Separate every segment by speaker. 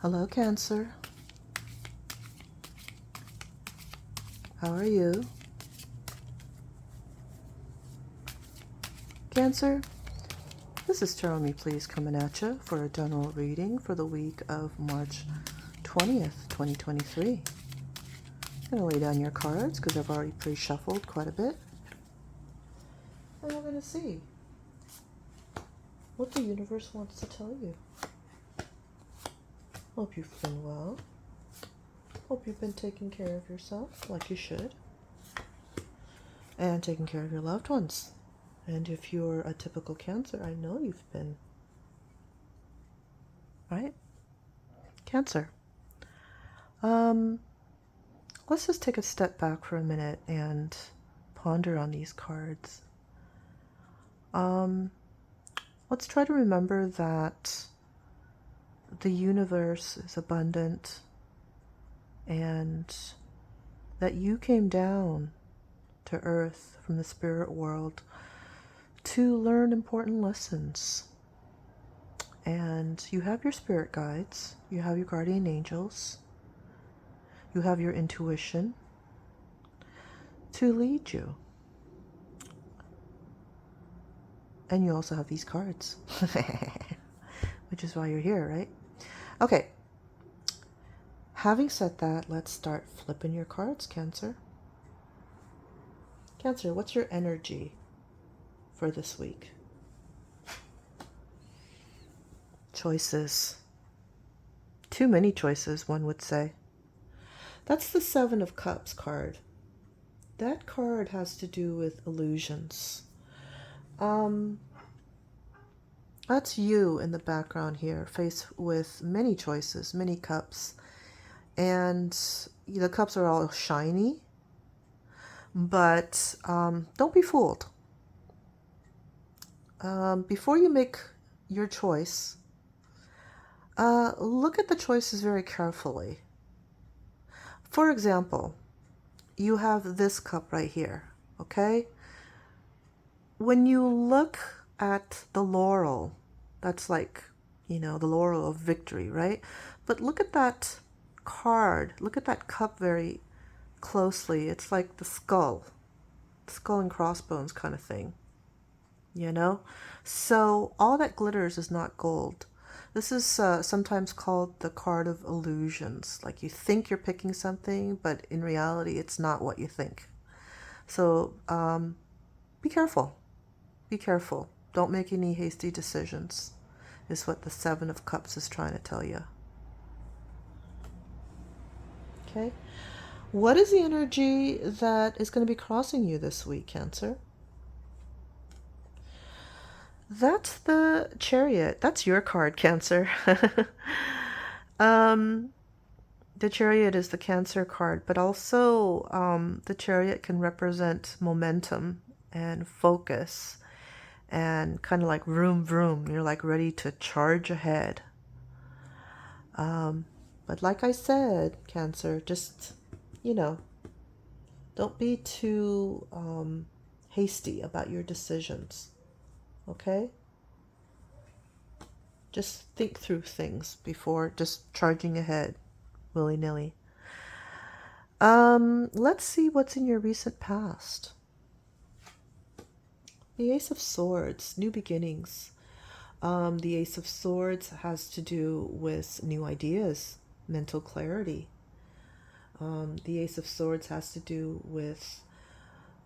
Speaker 1: Hello, Cancer. How are you? Cancer, this is Tarot Me Please coming at you for a general reading for the week of March 20th, 2023. I'm going to lay down your cards because I've already pre-shuffled quite a bit. And we're going to see what the universe wants to tell you. Hope you've been well. Hope you've been taking care of yourself like you should. And taking care of your loved ones. And if you're a typical Cancer, I know you've been. Right? Cancer. Let's just take a step back for a minute and ponder on these cards. Let's try to remember that the universe is abundant and that you came down to Earth from the spirit world to learn important lessons. And you have your spirit guides, you have your guardian angels, you have your intuition to lead you. And you also have these cards, which is why you're here, right? Okay. Having said that, let's start flipping your cards, Cancer. Cancer, what's your energy for this week? Choices. Too many choices, one would say. That's the Seven of Cups card. That card has to do with illusions. That's you in the background here, faced with many choices, many cups. And the cups are all shiny, but don't be fooled. Before you make your choice, look at the choices very carefully. For example, you have this cup right here, okay? When you look at the laurel, that's like, the laurel of victory, right? But look at that card, look at that cup very closely. It's like the skull and crossbones kind of thing, So all that glitters is not gold. This is sometimes called the card of illusions. Like you think you're picking something, but in reality, it's not what you think. So be careful. Be careful. Don't make any hasty decisions, is what the Seven of Cups is trying to tell you. Okay? What is the energy that is going to be crossing you this week, Cancer? That's the Chariot. That's your card, Cancer. The Chariot is the Cancer card, but also the Chariot can represent momentum and focus and kind of like vroom vroom. You're like ready to charge ahead. But like I said, Cancer, just, don't be too hasty about your decisions. Okay? Just think through things before just charging ahead willy-nilly. Let's see what's in your recent past. The Ace of Swords, new beginnings. The Ace of Swords has to do with new ideas, mental clarity. The Ace of Swords has to do with,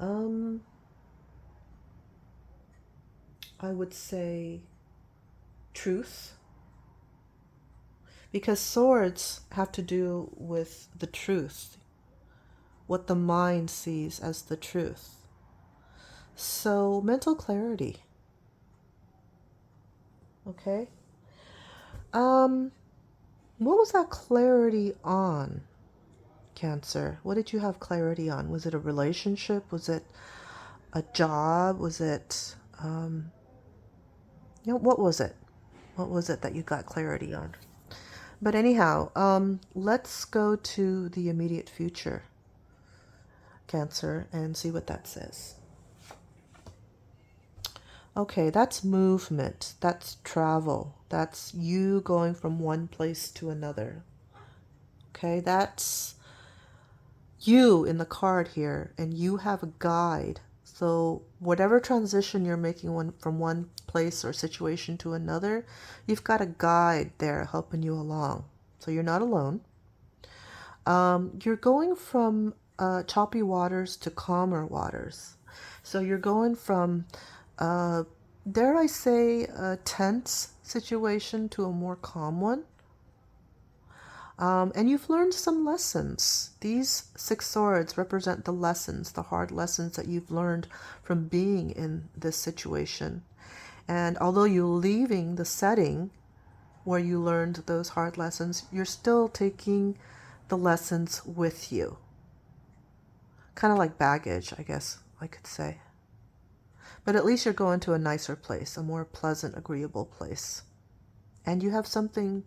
Speaker 1: I would say, truth. Because swords have to do with the truth, what the mind sees as the truth. So, mental clarity. Okay? What was that clarity on, Cancer? What did you have clarity on? Was it a relationship? Was it a job? Was it, what was it? What was it that you got clarity on? But anyhow, let's go to the immediate future, Cancer, and see what that says. Okay, that's movement, that's travel, That's you going from one place to another. Okay, that's you in the card here, and you have a guide. So whatever transition you're making from one place or situation to another, you've got a guide there helping you along. So you're not alone. You're going from choppy waters to calmer waters. So you're going from, dare I say, a tense situation to a more calm one. And you've learned some lessons. These 6 swords represent the lessons, the hard lessons that you've learned from being in this situation. And although you're leaving the setting where you learned those hard lessons, you're still taking the lessons with you. Kind of like baggage, I guess I could say. But at least you're going to a nicer place, a more pleasant, agreeable place. And you have something,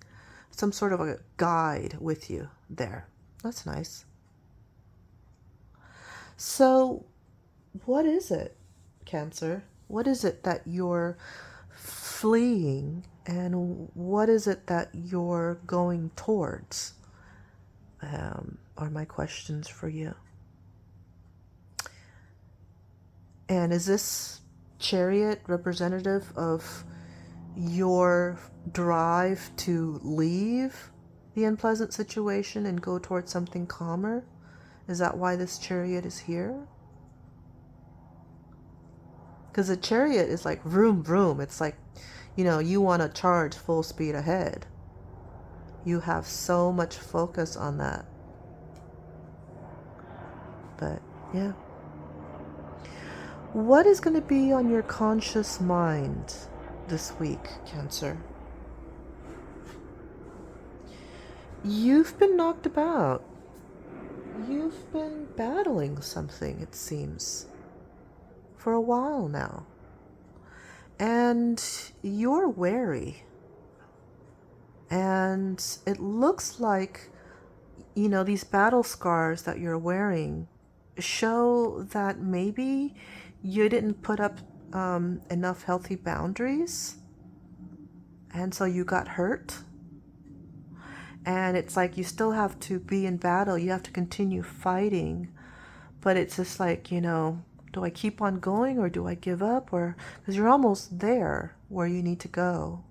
Speaker 1: some sort of a guide with you there. That's nice. So, what is it, Cancer? What is it that you're fleeing, and what is it that you're going towards? Are my questions for you. And is this Chariot representative of your drive to leave the unpleasant situation and go towards something calmer? Is that why this Chariot is here? Because the Chariot is like vroom vroom. It's like, you want to charge full speed ahead. You have so much focus on that. But yeah. What is going to be on your conscious mind this week, Cancer? You've been knocked about. You've been battling something, it seems, for a while now. And you're wary. And it looks like, these battle scars that you're wearing show that maybe you didn't put up enough healthy boundaries. And so you got hurt. And it's like you still have to be in battle. You have to continue fighting. But it's just like, do I keep on going or do I give up? Or because you're almost there where you need to go.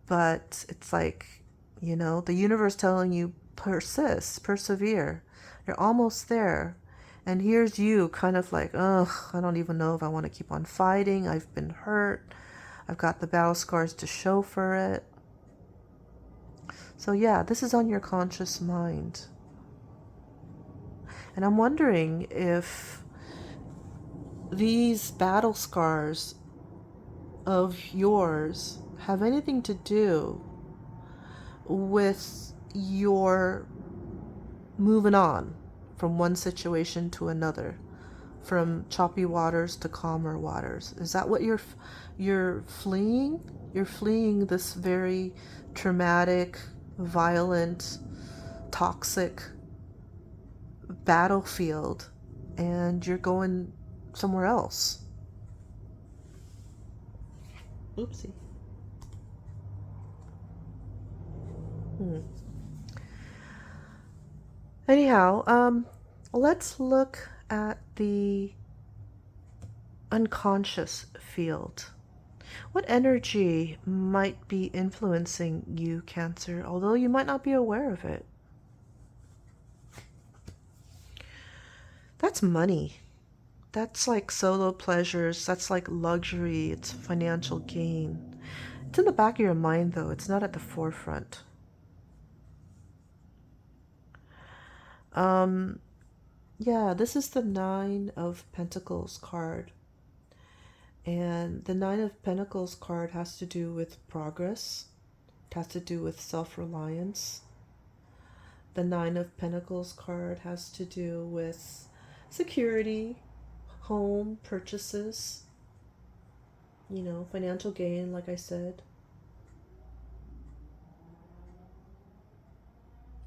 Speaker 1: But it's like, the universe telling you persist, persevere. You're almost there. And here's you kind of like, ugh, I don't even know if I want to keep on fighting. I've been hurt. I've got the battle scars to show for it. So yeah, this is on your conscious mind. And I'm wondering if these battle scars of yours have anything to do with your moving on from one situation to another, from choppy waters to calmer waters. Is that what you're fleeing? You're fleeing this very traumatic, violent, toxic battlefield, and you're going somewhere else. Oopsie. Anyhow, let's look at the unconscious field. What energy might be influencing you, Cancer, although you might not be aware of it? That's money. That's like solo pleasures. That's like luxury. It's financial gain. It's in the back of your mind, though. It's not at the forefront. Yeah, this is the 9 of Pentacles card. And the 9 of Pentacles card has to do with progress. It has to do with self-reliance. The 9 of Pentacles card has to do with security, home purchases, financial gain, like I said.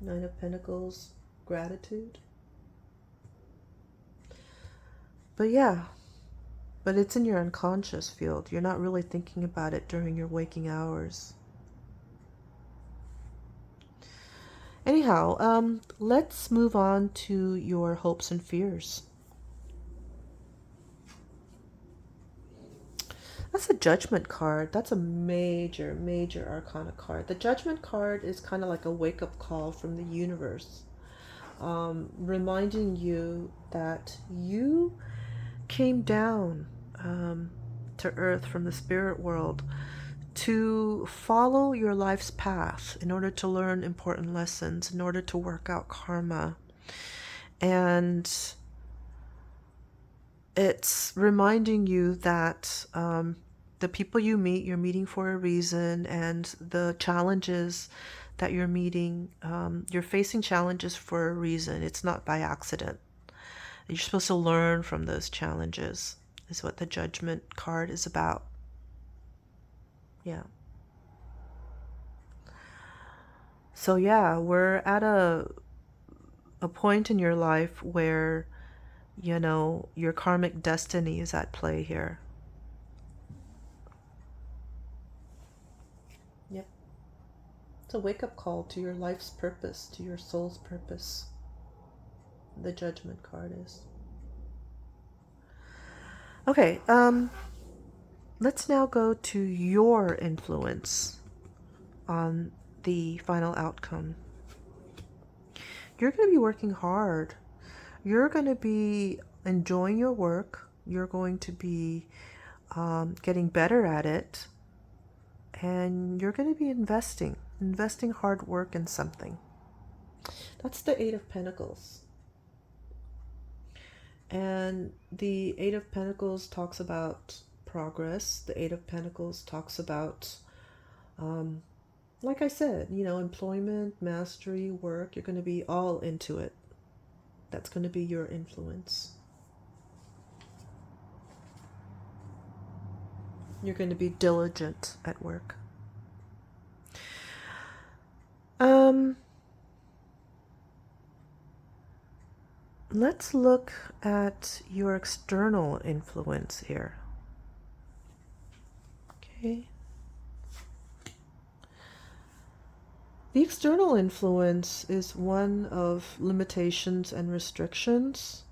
Speaker 1: 9 of Pentacles, gratitude. But yeah, but it's in your unconscious field. You're not really thinking about it during your waking hours. Anyhow, let's move on to your hopes and fears. That's a judgment card. That's a major, major arcana card. The judgment card is kind of like a wake-up call from the universe, reminding you that you came down to earth from the spirit world to follow your life's path in order to learn important lessons, in order to work out karma. And it's reminding you that the people you meet, you're meeting for a reason, and the challenges that you're meeting, you're facing challenges for a reason. It's not by accident. You're supposed to learn from those challenges, is what the judgment card is about. Yeah. So yeah, we're at a point in your life where, your karmic destiny is at play here. Yep. It's a wake-up call to your life's purpose, to your soul's purpose. The judgment card is. Okay, let's now go to your influence on the final outcome. You're going to be working hard. You're going to be enjoying your work. You're going to be getting better at it. And you're going to be investing hard work in something. That's the Eight of Pentacles. And the Eight of Pentacles talks about progress. The Eight of Pentacles talks about, like I said, employment, mastery, work. You're going to be all into it. That's going to be your influence. You're going to be diligent at work. Let's look at your external influence here. Okay. The external influence is one of limitations and restrictions,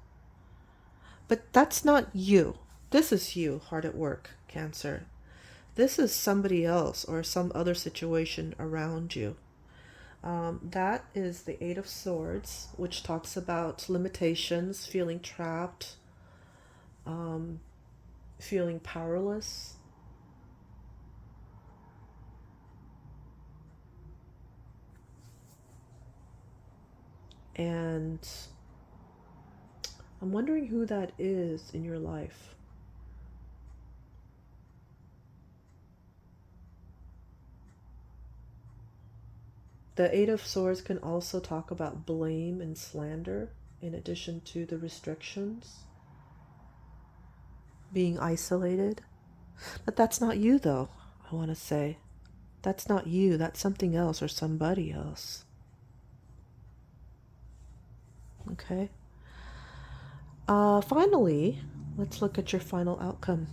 Speaker 1: but that's not you. This is you, hard at work, Cancer. This is somebody else or some other situation around you. That is the Eight of Swords, which talks about limitations, feeling trapped, feeling powerless. And I'm wondering who that is in your life. The Eight of Swords can also talk about blame and slander, in addition to the restrictions. Being isolated. But that's not you, though, I want to say. That's not you. That's something else or somebody else. Okay. Finally, let's look at your final outcome.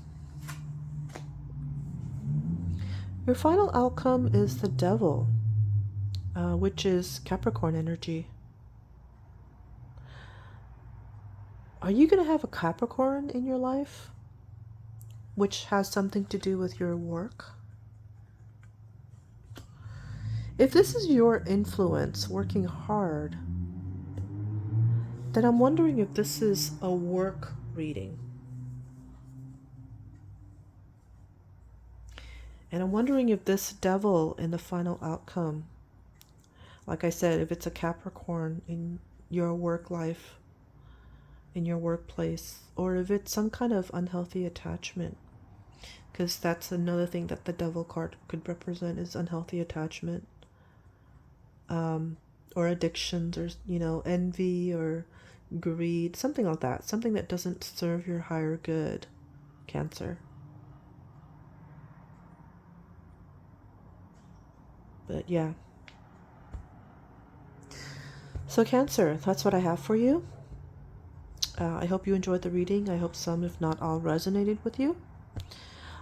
Speaker 1: Your final outcome is the Devil, which is Capricorn energy. Are you going to have a Capricorn in your life, which has something to do with your work? If this is your influence working hard, then I'm wondering if this is a work reading. And I'm wondering if this Devil in the final outcome, like I said, if it's a Capricorn in your work life, in your workplace, or if it's some kind of unhealthy attachment, because that's another thing that the Devil card could represent, is unhealthy attachment, or addictions, or envy or greed, something like that, something that doesn't serve your higher good, Cancer. But yeah. So Cancer, that's what I have for you. I hope you enjoyed the reading. I hope some, if not all, resonated with you.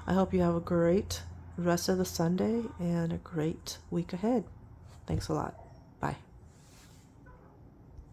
Speaker 1: I hope you have a great rest of the Sunday and a great week ahead. Thanks a lot. Bye.